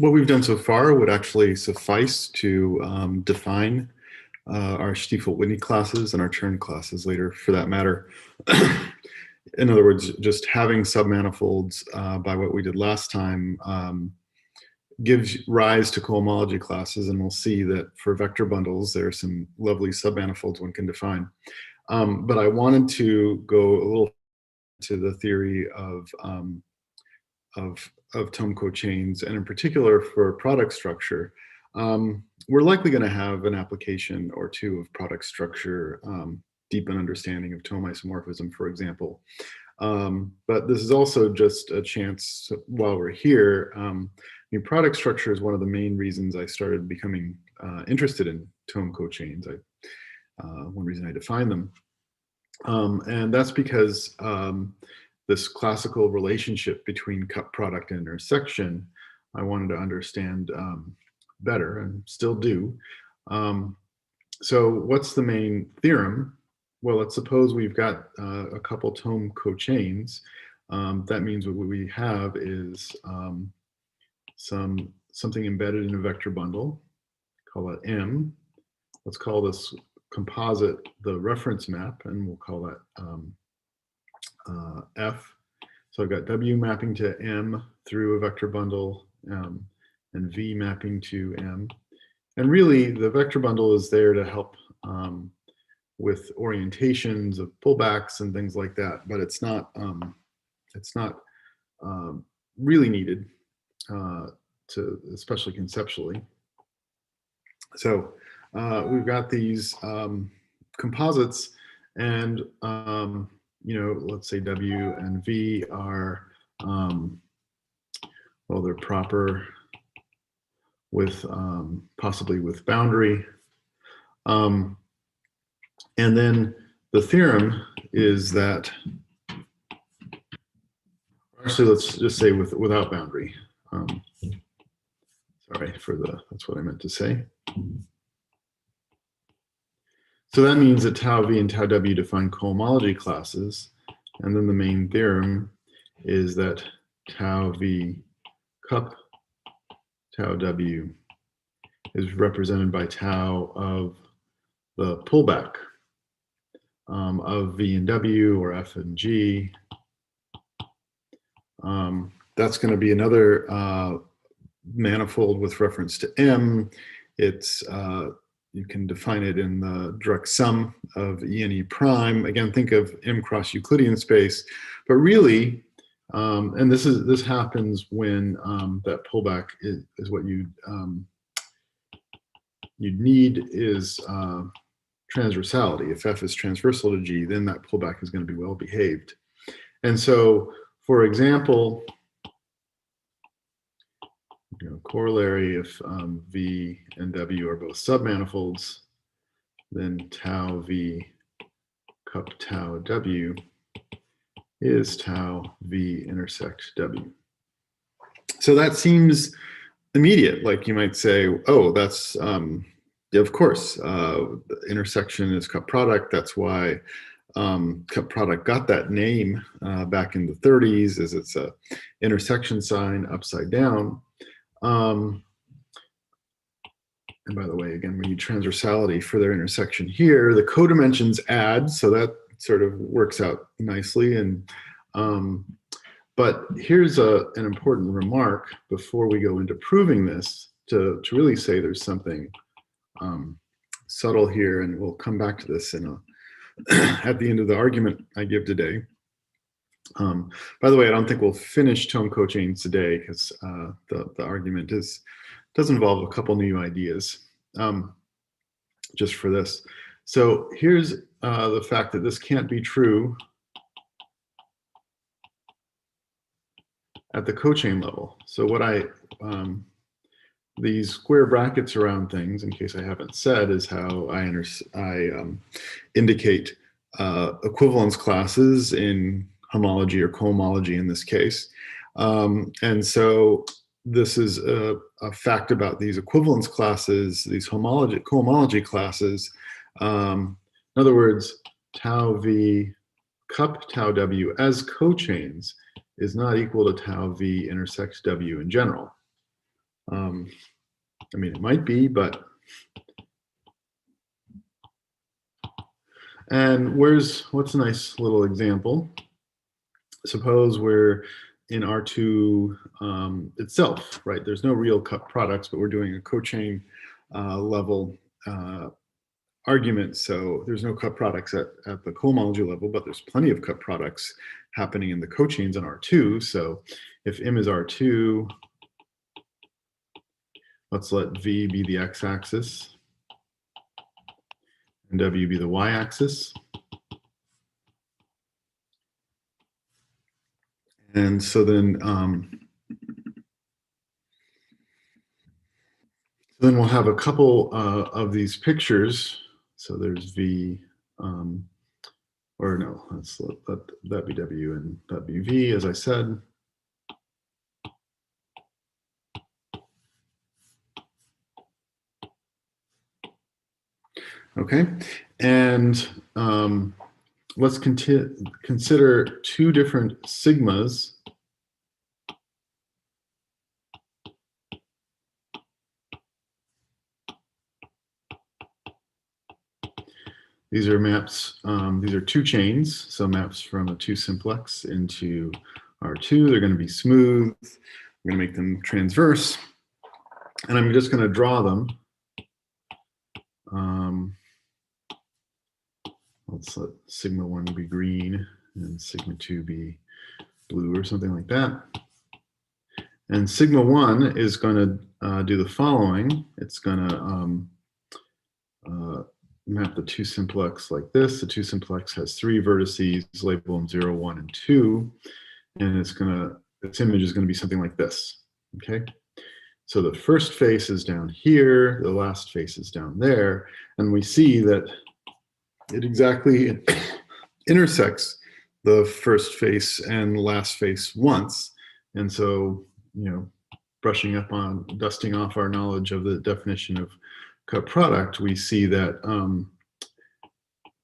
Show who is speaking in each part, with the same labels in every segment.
Speaker 1: what we've done so far would actually suffice to define our Stiefel-Whitney classes and our Chern classes later, for that matter. In other words, just having submanifolds by what we did last time gives rise to cohomology classes, and we'll see that for vector bundles, there are some lovely submanifolds one can define. But I wanted to go a little to the theory of Thom cochains, and in particular for product structure. We're likely going to have an application or two of product structure, deepen understanding of Thom isomorphism, for example. But this is also just a chance while we're here. Product structure is one of the main reasons I started becoming interested in Thom cochains. One reason I define them. And that's because this classical relationship between cup product and intersection, I wanted to understand better, and still do. So what's the main theorem? Well, let's suppose we've got a couple Thom cochains. That means what we have is something embedded in a vector bundle, call it M. Let's call this composite the reference map, and we'll call that F. So I've got W mapping to M through a vector bundle, and V mapping to M. And really, the vector bundle is there to help with orientations of pullbacks and things like that, but it's not really needed especially conceptually. So we've got these composites, and let's say W and V are well, they're proper with possibly with boundary. And then the theorem is that, actually, let's just say without boundary. Sorry for that's what I meant to say. So that means that tau V and tau W define cohomology classes. And then the main theorem is that tau V cup tau W is represented by tau of the pullback of V and W, or F and G. That's going to be another manifold with reference to M. It's you can define it in the direct sum of E and E prime. Again, think of M cross Euclidean space, but really, and this happens when that pullback is what you'd need is transversality. If F is transversal to G, then that pullback is going to be well behaved. And so, for example, corollary, if V and W are both submanifolds, then tau V cup tau W is tau V intersect W. So that seems immediate. Like you might say, oh, that's, yeah, of course, the intersection is cup product. That's why cup product got that name back in the 30s, as it's a intersection sign upside down. And by the way, again, we need transversality for their intersection here. The codimensions add, so that sort of works out nicely. And but here's an important remark before we go into proving this, to really say there's something subtle here, and we'll come back to this in at the end of the argument I give today. By the way, I don't think we'll finish Thom cochains today, because the argument does involve a couple new ideas just for this. So here's the fact that this can't be true at the cochain level. So what these square brackets around things, in case I haven't said, is how I indicate equivalence classes in homology or cohomology in this case. And so this is a fact about these equivalence classes, these cohomology classes. In other words, tau V cup tau W as cochains is not equal to tau V intersects W in general. I mean, it might be, but. And what's a nice little example? Suppose we're in R2 itself, right? There's no real cut products, but we're doing a cochain level argument. So there's no cut products at the cohomology level, but there's plenty of cut products happening in the cochains in R2. So if M is R2, let's let V be the x-axis and W be the y-axis. And so then we'll have a couple of these pictures. So there's V, or no, let's let that be W and that be V, as I said. Okay, and let's consider two different sigmas. These are maps, these are two chains, so maps from a 2 simplex into R2. They're going to be smooth. I'm going to make them transverse. And I'm just going to draw them. Let's let sigma 1 be green and sigma 2 be blue or something like that. And sigma 1 is going to do the following. It's going to map the 2 simplex like this. The 2 simplex has 3 vertices, label them 0, 1, and 2. And its image is going to be something like this. Okay. So the first face is down here, the last face is down there, and we see that it exactly intersects the first face and last face once. And so, brushing up on, dusting off our knowledge of the definition of cut product, we see that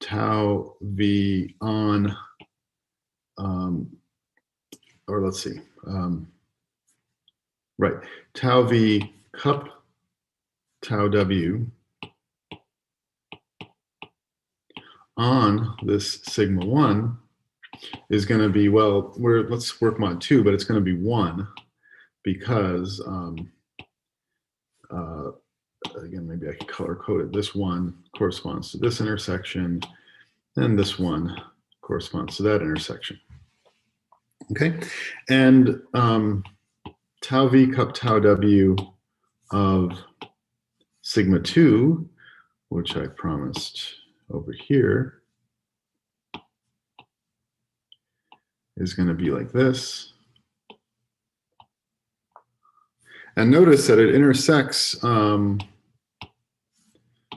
Speaker 1: tau V on, or let's see, right, tau V cup tau W on this sigma 1 is going to be, well, let's work mod 2, but it's going to be 1 because, again, maybe I could color code it. This 1 corresponds to this intersection, and this 1 corresponds to that intersection. Okay, and tau V cup tau W of sigma 2, which I promised over here, is going to be like this. And notice that it intersects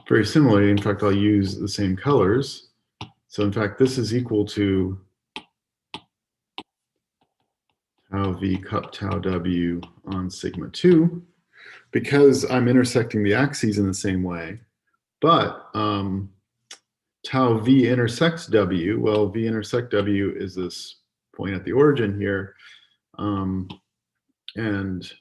Speaker 1: very similarly. In fact, I'll use the same colors. So in fact, this is equal to tau V cup tau W on sigma 2, because I'm intersecting the axes in the same way. But tau V intersects W. Well, V intersect W is this point at the origin here. And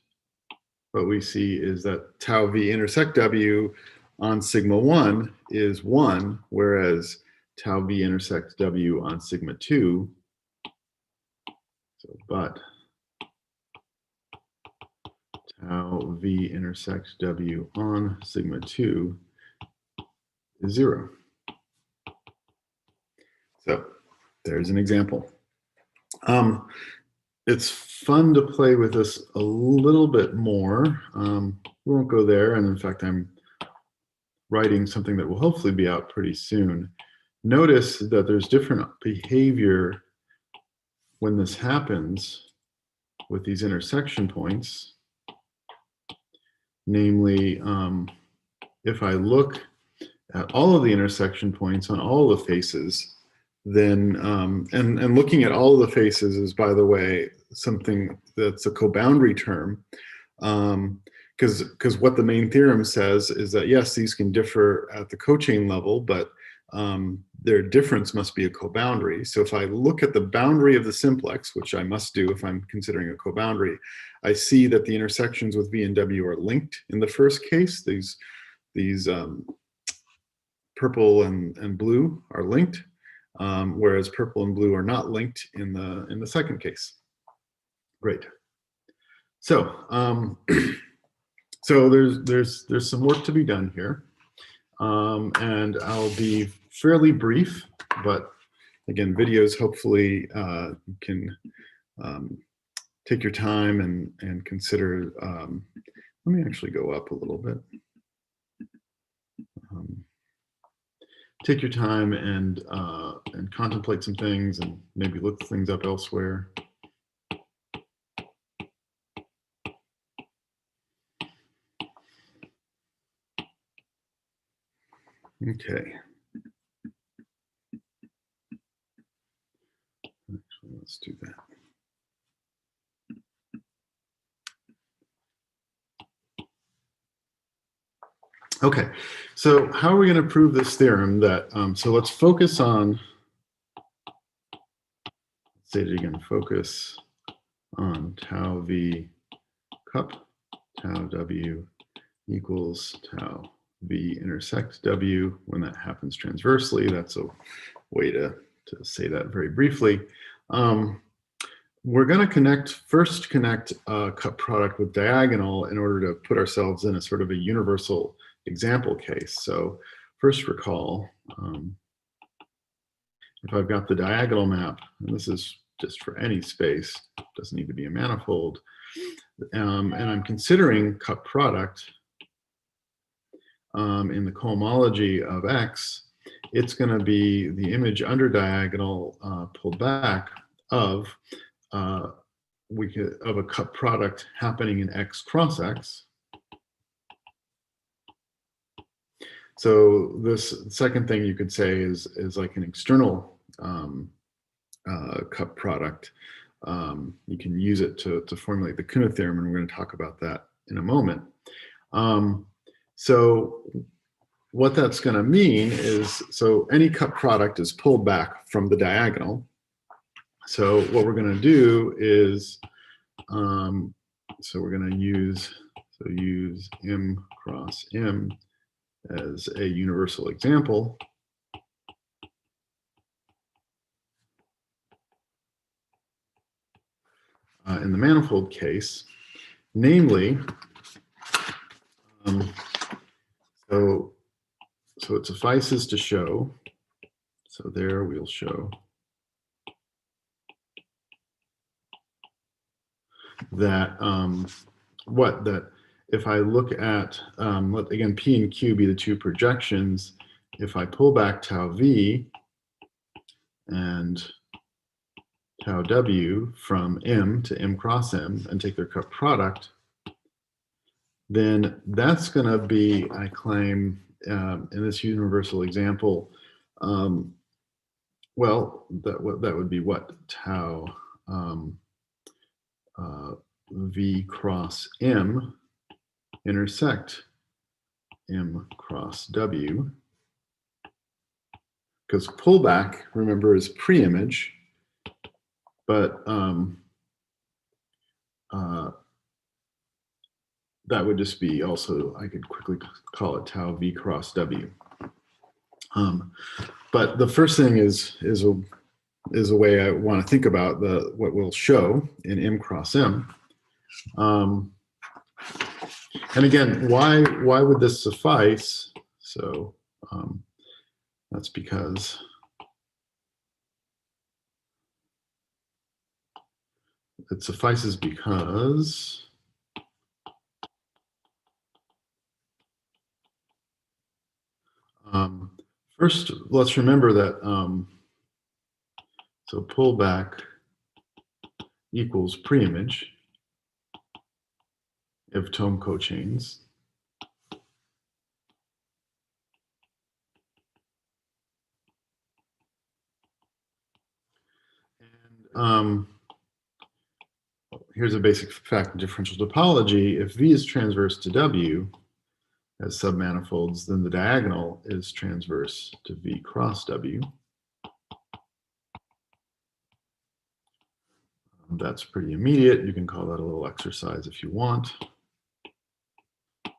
Speaker 1: what we see is that tau V intersect W on sigma 1 is 1, whereas tau V intersect W on sigma 2. So, but tau V intersect W on sigma 2 is 0. So there's an example. It's fun to play with this a little bit more. We won't go there, and in fact, I'm writing something that will hopefully be out pretty soon. Notice that there's different behavior when this happens with these intersection points. Namely, if I look at all of the intersection points on all the faces, then, and looking at all of the faces is, by the way, something that's a co-boundary term, because what the main theorem says is that, yes, these can differ at the cochain level, but their difference must be a coboundary. So if I look at the boundary of the simplex, which I must do if I'm considering a coboundary, I see that the intersections with V and W are linked in the first case. These purple and blue are linked, whereas purple and blue are not linked in the second case. Great. So so there's some work to be done here, and I'll be fairly brief, but again, videos hopefully you can take your time and consider. Let me actually go up a little bit. Take your time and contemplate some things and maybe look things up elsewhere. Okay. Actually, let's do that. Okay, so how are we going to prove this theorem that, so let's focus on, let's say it again, focus on tau V cup, tau W equals tau V intersect W when that happens transversely. That's a way to say that very briefly. We're going to first connect a cup product with diagonal in order to put ourselves in a sort of a universal example case. So first recall, if I've got the diagonal map, and this is just for any space, doesn't need to be a manifold, and I'm considering cup product in the cohomology of X, it's going to be the image under diagonal pulled back of a cup product happening in X cross X. So this second thing you could say is like an external cup product. You can use it to formulate the Künneth theorem, and we're going to talk about that in a moment. So what that's going to mean is, so any cup product is pulled back from the diagonal. So what we're going to do is, so we're going to use M cross M as a universal example. In the manifold case, namely, so it suffices to show, so there we'll show that that if I look at, let again P and Q be the two projections, if I pull back tau V and tau W from M to M cross M and take their cup product, then that's going to be, I claim, in this universal example, well, that would be what? Tau V cross M intersect M cross W, because pullback, remember, is pre-image, but that would just be also, I could quickly call it tau V cross W. But the first thing is a way I want to think about what we'll show in M cross M. And again, why would this suffice? So that's because it suffices because first, let's remember that so pullback equals pre-image of Thom cochains. And here's a basic fact in differential topology. If V is transverse to W, as submanifolds, then the diagonal is transverse to V cross W. That's pretty immediate. You can call that a little exercise if you want. A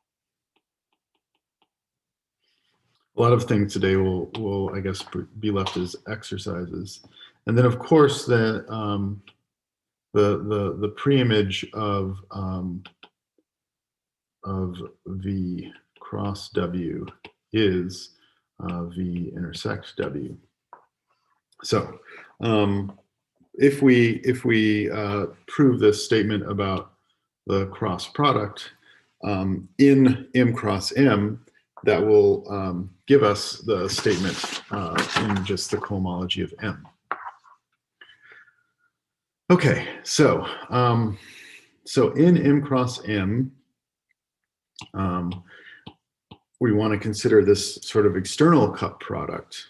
Speaker 1: lot of things today will I guess, be left as exercises. And then, of course, the preimage of V cross W is V intersect W. So if we prove this statement about the cross product in M cross M, that will give us the statement in just the cohomology of M. Okay, so in M cross M, we want to consider this sort of external cup product.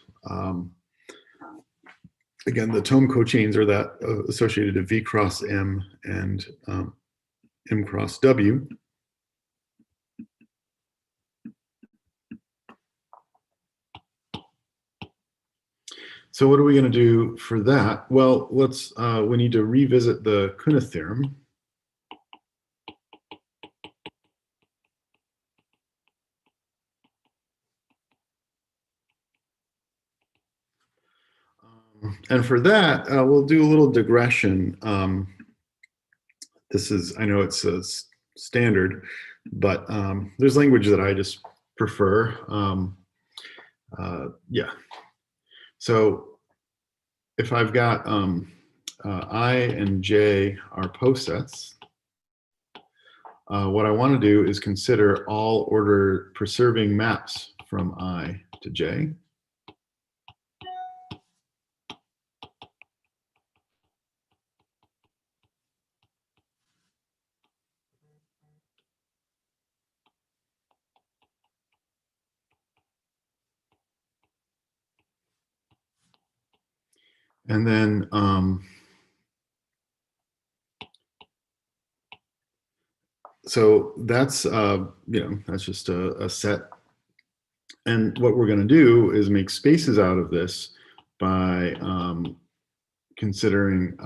Speaker 1: Again, the Thom cochains are that associated to V cross M and M cross W. So what are we going to do for that? Well, we need to revisit the Künneth theorem. And for that, we'll do a little digression. This is, I know it's a standard, but there's language that I just prefer. Yeah. So if I've got I and J are posets, what I want to do is consider all order preserving maps from I to J. And then so that's that's just a set. And what we're going to do is make spaces out of this by considering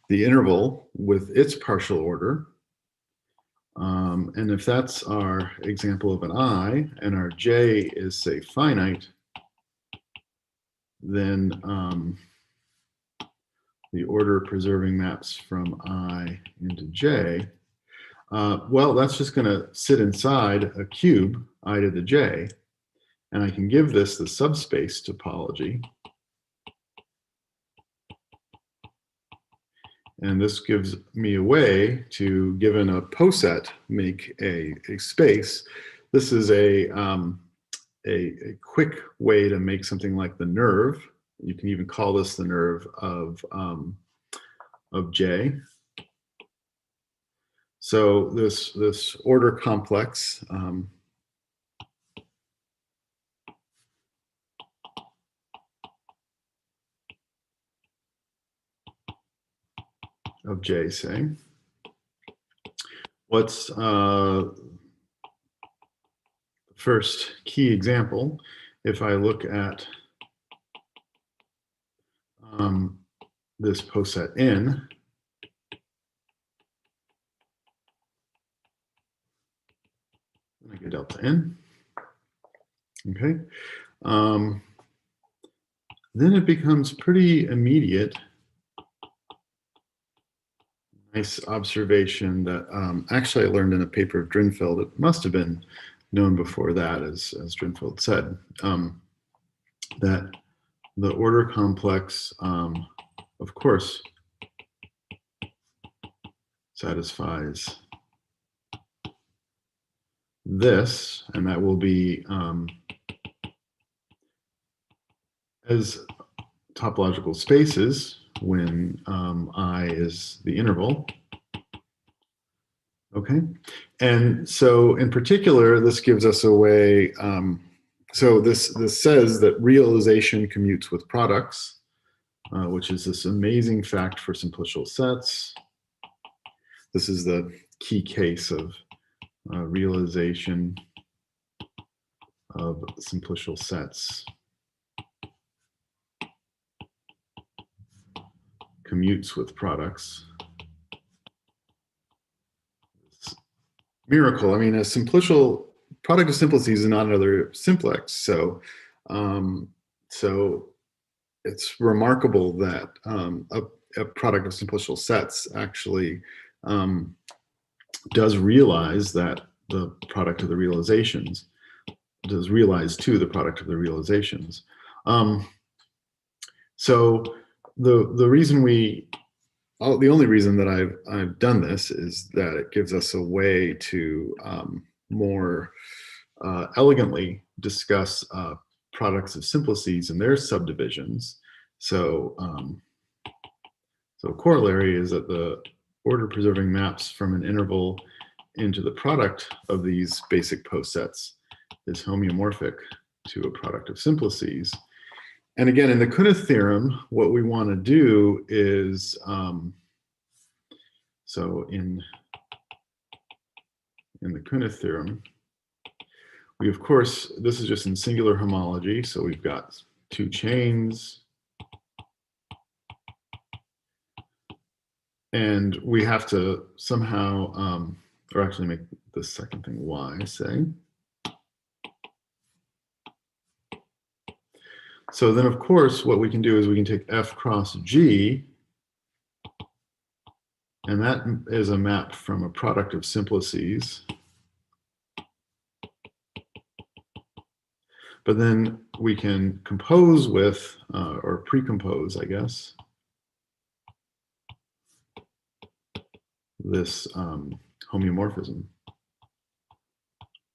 Speaker 1: the interval with its partial order. And if that's our example of an I and our J is, say, finite, then the order preserving maps from I into J, well, that's just going to sit inside a cube, I to the J, and I can give this the subspace topology. And this gives me a way to, given a poset, make a space. This is a quick way to make something like the nerve. You can even call this the nerve of J. So this order complex of J, say. What's the first key example? If I look at this poset N, I get delta N. Okay. Then it becomes pretty immediate. Nice observation that actually I learned in a paper of Drinfeld. It must have been known before that, as Drinfeld said, that the order complex, of course, satisfies this, and that will be as topological spaces when I is the interval. Okay, and so in particular, this gives us a way, so this says that realization commutes with products, which is this amazing fact for simplicial sets. This is the key case of realization of simplicial sets commutes with products. Miracle. I mean, a simplicial product of simplices is not another simplex. So it's remarkable that a product of simplicial sets actually does realize that the product of the realizations does realize to the product of the realizations. So the reason the only reason that I've done this is that it gives us a way to more elegantly discuss products of simplices and their subdivisions. So corollary is that the order preserving maps from an interval into the product of these basic posets is homeomorphic to a product of simplices. And again, in the Künneth theorem, what we want to do is, so in the Künneth theorem, we of course, this is just in singular homology, so we've got two chains, and we have to somehow, or actually make the second thing y, say. So then, of course, what we can do is we can take F cross G, and that is a map from a product of simplices. But then we can compose with, or precompose, I guess, this homeomorphism.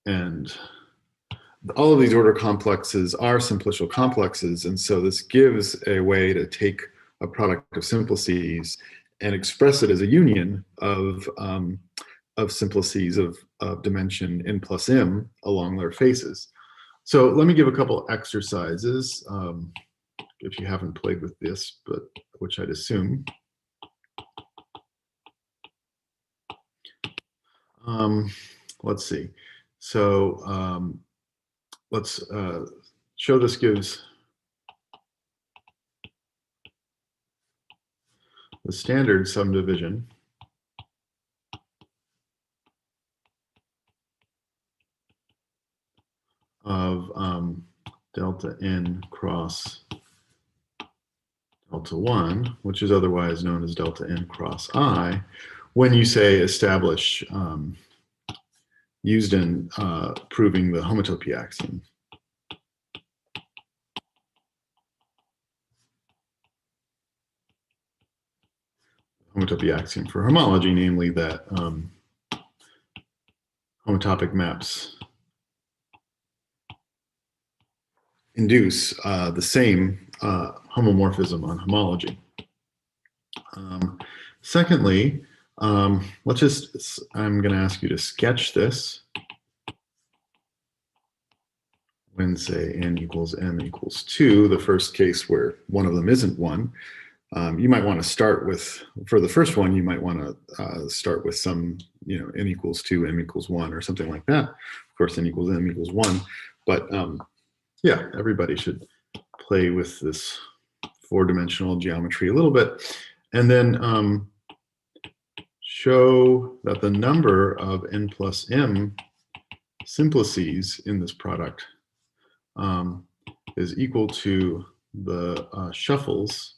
Speaker 1: And all of these order complexes are simplicial complexes, and so this gives a way to take a product of simplices and express it as a union of simplices of dimension n plus m along their faces. So let me give a couple exercises, if you haven't played with this, but which I'd assume. Let's see. So let's show this gives the standard subdivision of delta n cross delta 1, which is otherwise known as delta n cross I, when you say establish used in proving the homotopy axiom. Homotopy axiom for homology, namely that homotopic maps induce the same homomorphism on homology. Secondly, I'm going to ask you to sketch this when, say, n equals m equals 2, the first case where one of them isn't 1. You might want to start with, for the first one, you might want to start with some, n equals 2, m equals 1, or something like that. Of course, n equals m equals 1. But yeah, everybody should play with this four-dimensional geometry a little bit. And then show that the number of n plus m simplices in this product is equal to the shuffles,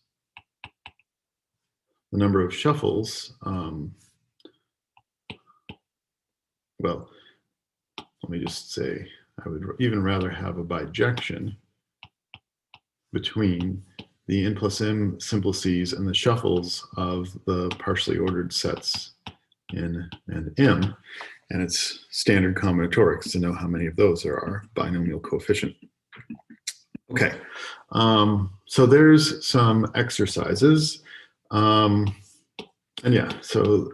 Speaker 1: the number of shuffles. Well, let me just say, I would even rather have a bijection between the n plus m simplices and the shuffles of the partially ordered sets n and m. And it's standard combinatorics to know how many of those there are, binomial coefficient. Okay, so there's some exercises. And yeah, so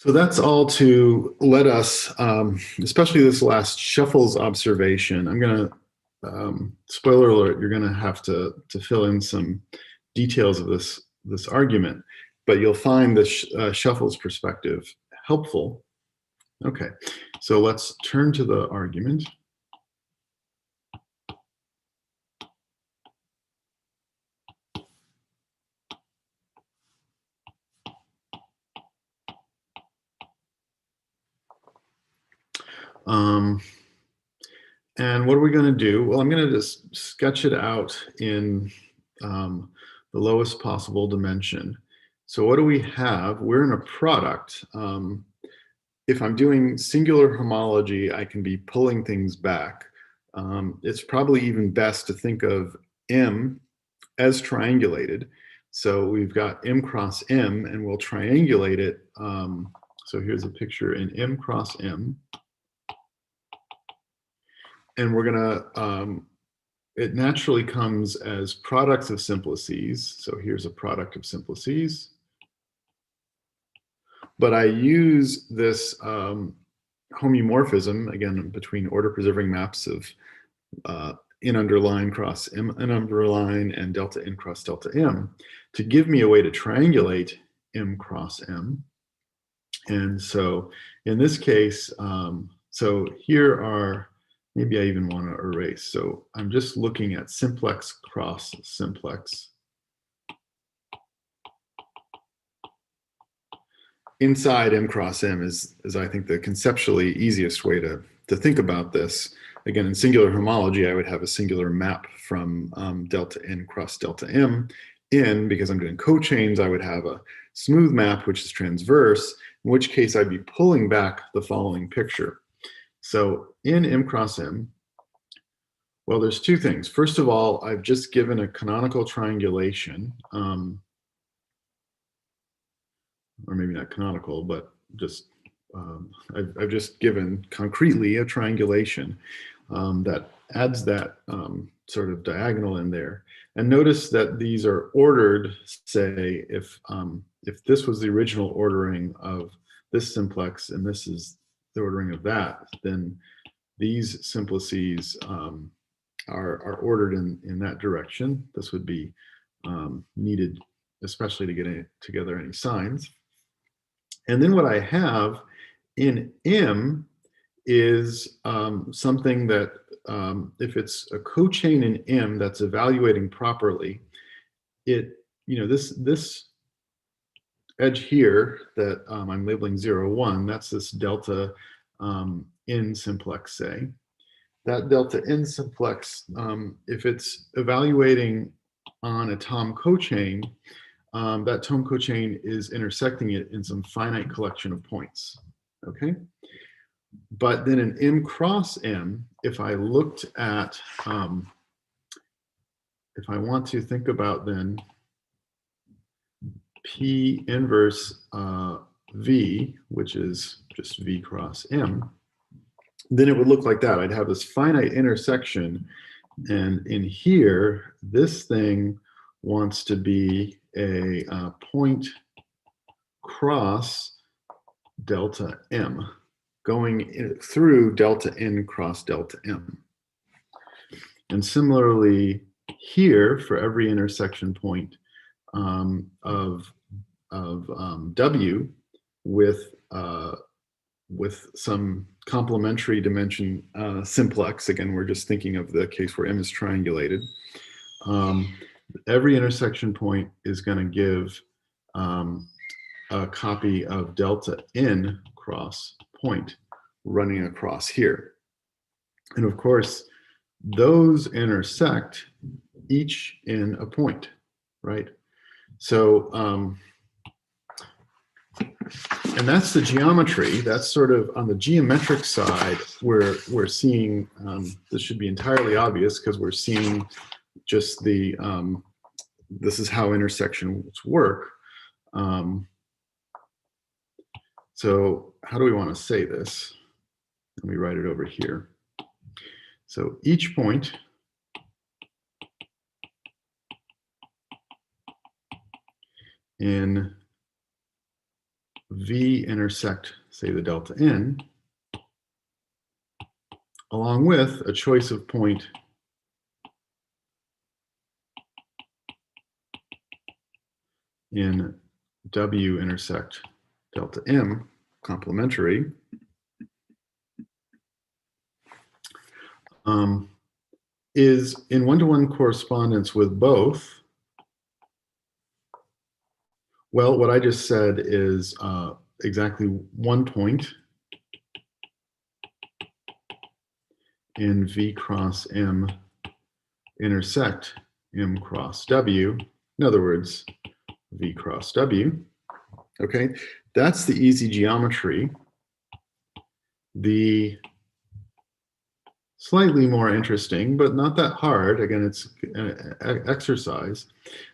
Speaker 1: that's all to let us, especially this last shuffles observation. I'm going to, spoiler alert, you're going to have to fill in some details of this argument, but you'll find the shuffles perspective helpful. Okay, so let's turn to the argument. And what are we going to do? Well, I'm going to just sketch it out in the lowest possible dimension. So what do we have? We're in a product. If I'm doing singular homology, I can be pulling things back. It's probably even best to think of M as triangulated. So we've got M cross M, and we'll triangulate it. So here's a picture in M cross M. And we're gonna, it naturally comes as products of simplices. So here's a product of simplices. But I use this homeomorphism, again, between order preserving maps of n underline cross m n underline and delta n cross delta m to give me a way to triangulate m cross m. And so in this case, so here are, maybe I even want to erase. So I'm just looking at simplex cross simplex. Inside m cross m is I think the conceptually easiest way to think about this. Again, in singular homology, I would have a singular map from delta n cross delta m. In, because I'm doing cochains, I would have a smooth map, which is transverse, in which case I'd be pulling back the following picture. So in m cross m, well, there's two things. First of all, I've just given a canonical triangulation, or maybe not canonical, but just I've just given concretely a triangulation that adds that sort of diagonal in there. And notice that these are ordered, say, if this was the original ordering of this simplex and this is the ordering of that, then these simplices are ordered in that direction. This would be needed, especially to get together any signs. And then what I have in M is something that if it's a cochain in M that's evaluating properly, this edge here that I'm labeling 0, 1, that's this delta n simplex, say. That delta n simplex, if it's evaluating on a Thom cochain, that Thom cochain is intersecting it in some finite collection of points, okay? But then in M cross M, if I looked at, if I want to think about then P inverse V, which is just V cross M, then it would look like that. I'd have this finite intersection, and in here, this thing wants to be a point cross delta M, going through delta n cross delta m. And similarly here, for every intersection point of W with some complementary dimension simplex, again, we're just thinking of the case where M is triangulated, every intersection point is going to give a copy of delta n cross point running across here. And of course, those intersect each in a point, right? So, and that's the geometry. That's sort of on the geometric side where we're seeing, this should be entirely obvious because we're seeing just the, this is how intersections work. So how do we want to say this? Let me write it over here. So each point in V intersect, say, the delta n, along with a choice of point in W intersect delta m, complementary, is in one-to-one correspondence with both. Well, what I just said is exactly one point in V cross M intersect M cross W. In other words, V cross W. Okay, that's the easy geometry. The slightly more interesting, but not that hard, again, it's an exercise.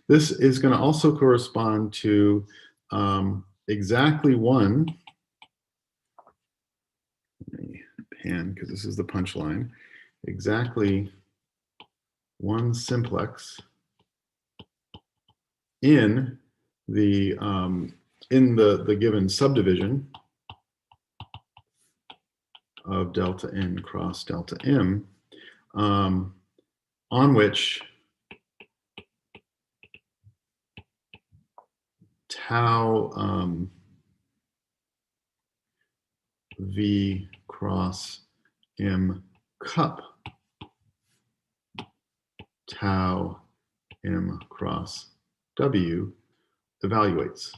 Speaker 1: This is going to also correspond to exactly one, let me pan because this is the punchline, exactly one simplex in the given subdivision of delta n cross delta m, on which tau V cross M cup tau M cross W evaluates.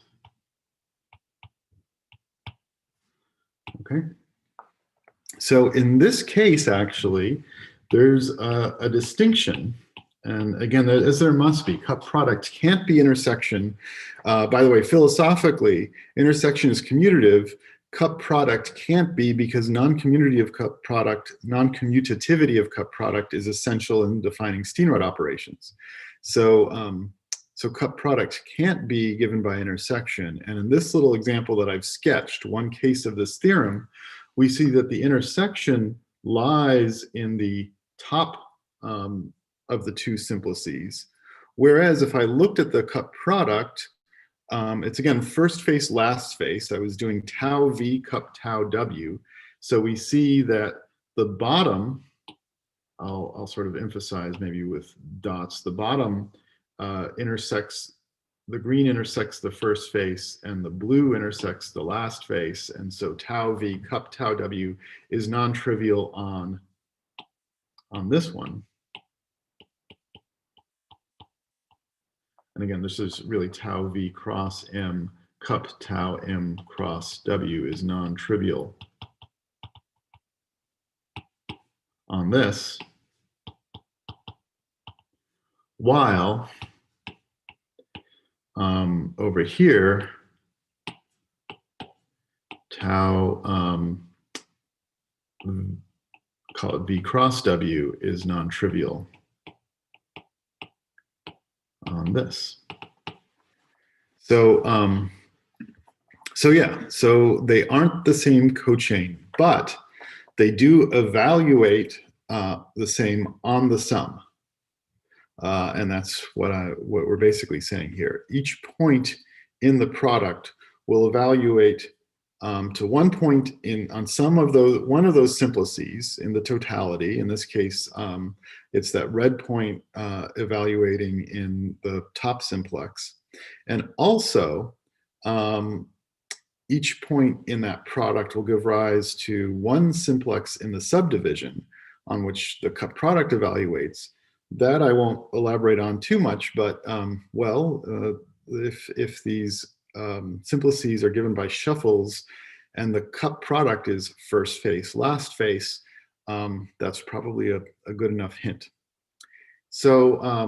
Speaker 1: Okay. So in this case, actually, there's a distinction. And again, as there must be, cup product can't be intersection. By the way, philosophically, intersection is commutative. Cup product can't be because non-commutativity of cup product is essential in defining Steenrod operations. So, so cup product can't be given by intersection. And in this little example that I've sketched, one case of this theorem, we see that the intersection lies in the top of the two simplices. Whereas if I looked at the cup product, it's again first face, last face. I was doing tau V cup tau W. So we see that the bottom, I'll sort of emphasize maybe with dots, the bottom intersects, the green intersects the first face and the blue intersects the last face. And so tau V cup tau W is non-trivial on this one. And again, this is really tau V cross M cup tau M cross W is non-trivial on this, while over here, tau, call it V cross W, is non-trivial on this. So, so yeah, so they aren't the same cochain, but they do evaluate the same on the sum. And that's what we're basically saying here. Each point in the product will evaluate to one point on one of those simplices in the totality. In this case, it's that red point evaluating in the top simplex. And also, each point in that product will give rise to one simplex in the subdivision on which the cup product evaluates. That I won't elaborate on too much, but if these simplices are given by shuffles and the cup product is first face, last face, that's probably a good enough hint. So, I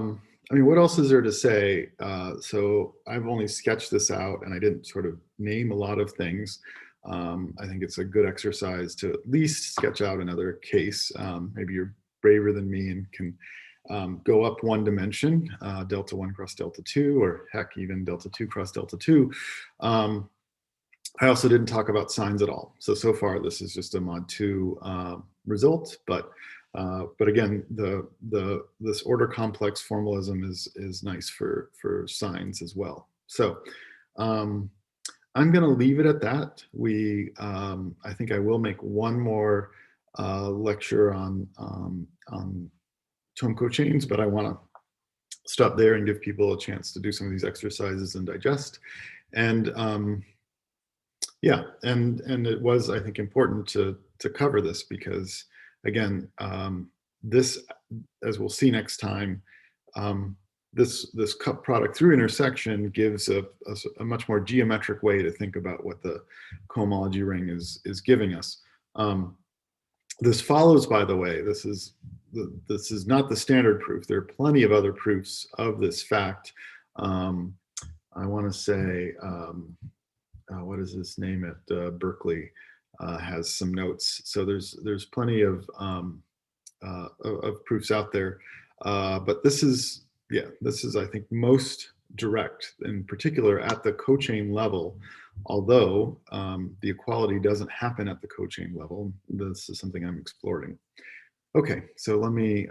Speaker 1: mean, what else is there to say? So I've only sketched this out and I didn't sort of name a lot of things. I think it's a good exercise to at least sketch out another case. Maybe you're braver than me and can go up one dimension, delta 1 cross delta 2, or heck, even delta 2 cross delta 2. I also didn't talk about signs at all. So far, this is just a mod 2 result, but again, this order complex formalism is nice for signs as well. So I'm going to leave it at that. I think I will make one more lecture on Thom cochains, but I want to stop there and give people a chance to do some of these exercises and digest. And yeah, and it was, I think, important to cover this because, again, this, as we'll see next time, this cup product through intersection gives a much more geometric way to think about what the cohomology ring is giving us. This follows, by the way, this is not the standard proof. There are plenty of other proofs of this fact. I want to say, what is his name at Berkeley, has some notes. So there's plenty of proofs out there, but this is I think most direct, in particular at the cochain level. Although the equality doesn't happen at the cochain level, this is something I'm exploring. Okay, so let me